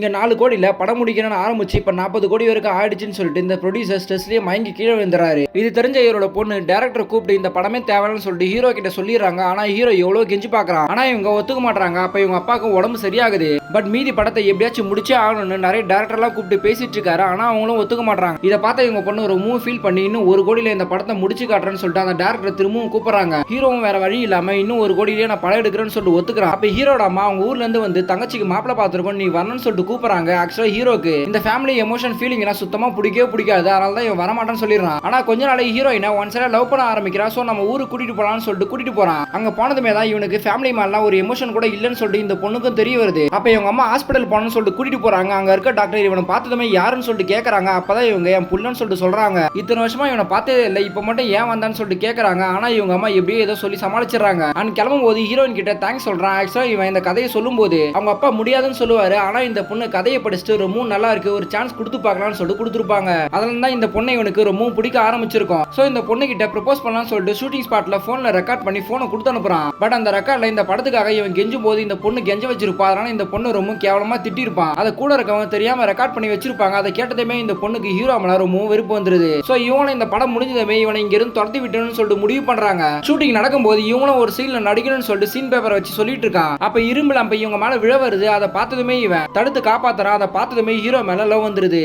இங்க 4 கோடியில படம் முடிக்கணும்னு ஆரம்பிச்சு இப்ப 40 கோடி வரைக்கும் ஆயிடுச்சுன்னு சொல்லிட்டு இந்த ப்ரொடியூசர் ஸ்ட்ரெஸ்லயே மயங்கி கீழே விழுந்துறாரு. இது தெரிஞ்ச இவரோட பொண்ணு டைரக்டர் கூப்பிட்டு இந்த படமே தேவைன்னு சொல்லிட்டு ஹீரோ கிட்ட சொல்லிடுறாங்க. ஆனா ஹீரோ எவ்வளவு கெஞ்சி பாக்குறான். ஆனா இவங்க ஒத்துக்க மாட்டாங்க. அப்ப இவங்க அப்பாவுக்கு உடம்பு சரியாகுது. பட் மீதி படத்தை எப்படியாச்சும் முடிச்சே ஆகணும்னு நிறைய டைரக்டர் எல்லாம் கூப்பிட்டு பேசிட்டு இருக்காரு. ஆனா அவங்களும் ஒத்துக்க மாட்டாங்க. இதை பார்த்த இவங்க பொண்ணு ரொம்ப ஃபீல் பண்ணி இன்னும் 1 கோடியில இந்த படத்தை முடிச்சு காட்டுறேன்னு சொல்லிட்டு அந்த டைரக்டர் திரும்பவும் கூப்பிடுறாங்க. ஹீரோவும் வேற வழி இல்லாம இன்னும் 1 கோடியிலேயே நான் படம் எடுக்கிறேன்னு சொல்லிட்டு ஒத்துக்கிறான். அப்ப ஹீரோட அம்மா அவங்க ஊர்ல இருந்து வந்து தங்கச்சிக்கு மாப்பிளை பார்த்திருக்கோம் நீ வரணும்னு சொல்லிட்டு கூப்பிடுறாங்க. ஆக்சுவலா ஹீரோக்கு இந்த ஃபேமிலி எமோஷன் ஃபீலிங் எல்லாம் சுத்தமா பிடிக்கவே பிடிக்காது. அதனால தான் இவன் வரமாட்டான்னு சொல்லிடுறான். ஆனா கொஞ்ச நாள் ஹீரோயினை ஒன் சைடா லவ் பண்ண ஆரம்பிக்கிறான். சோ நம்ம ஊருக்கு கூட்டிட்டு போலாம்னு சொல்லிட்டு கூட்டிட்டு போறான். அங்க போனதுமே தான் இவனுக்கு ஃபேமிலி மேலாம் ஒரு எமோஷன் கூட இல்லன்னு சொல்லிட்டு இந்த பொண்ணுக்கும் தெரிய வருது. அப்ப இவங்க அம்மா ஹாஸ்பிடல் போகணும்னு சொல்லிட்டு கூட்டிட்டு போறாங்க. அங்க இருக்க டாக்டர் இவனை பார்த்ததுமே யாருன்னு சொல்லிட்டு கேக்குறாங்க. அப்பதான் இவங்க என் புள்ளன்னு சொல்லிட்டு சொல்றாங்க. இத்தனை வருஷமா இவனை பார்த்ததே இல்லை, இப்ப மட்டும் ஏன் வந்தான்னு சொல்லிட்டு கேக்குறாங்க. ஆனா இவங்க அம்மா எப்படியோ ஏதோ சொல்லி சமாளிச்சிடறாங்க. அண்ட் கிளம்பும் போது ஹீரோயின் கிட்ட தேங்க்ஸ் சொல்றான். ஆக்சுவலா இவன் இந்த கதையை சொல்லும் போது அவங்க அப்பா முடியாதுன்னு சொல்லுவாரு. ஆனா இந்த பொண்ணு கதையை படிச்சுட்டு ரொம்ப நல்லா இருக்கு, ஒரு சான்ஸ் கொடுத்து பார்க்கலாம்னு சொல்லிட்டு கொடுத்துருப்பாங்க. அதனால தான் இந்த பொண்ணை இவனுக்கு ரொம்ப பிடிக்க ஆரம்பிச்சிருக்கும். சோ இந்த பொண்ணு கிட்ட ப்ரப்போஸ் பண்ணலாம்னு சொல்லிட்டு ஷூட்டிங் ஸ்பாட்ல போன்ல ரெக்கார்ட் பண்ணி போனை கொடுத்து அனுப்புறான். பட் அந்த ரெக்கார்ட்ல இந்த படத்துக்காக இவன் கெஞ்சும் போது இந்த பொண்ணு கெஞ்ச வச்சிருப்பா. அதனால இந்த பொண்ணு ரொம்ப கேவலமா திட்டிருப்பான். அதை கூட இருக்கவங்க தெரியாம ரெக்கார்ட் பண்ணி வச்சிருப்பாங்க. அதை கேட்டதுமே இந்த பொண்ணுக்கு ஹீரோ மேல ரொம்ப வெறுப்பு வந்துருது. சோ இவங்களும் இந்த படம் முடிஞ்சதுமே இவனை இங்க இருந்து துரத்தி விட்டணும்னு சொல்லிட்டு முடிவு பண்றாங்க. ஷூட்டிங் நடக்கும்போது இவங்களும் ஒரு சீன்ல நடிக்கணும்னு சொல்லிட்டு சீன் பேப்பரை வச்சு சொல்லிட்டு இருக்கான். அப்ப இரும்பு லாம்பு இவங்க மேல விழ வருது. அதை பார்த்ததுமே இவன் தடுத்து காப்பாத்துறான். அதை பார்த்ததுமே ஹீரோ மேல லவ் வந்துருது.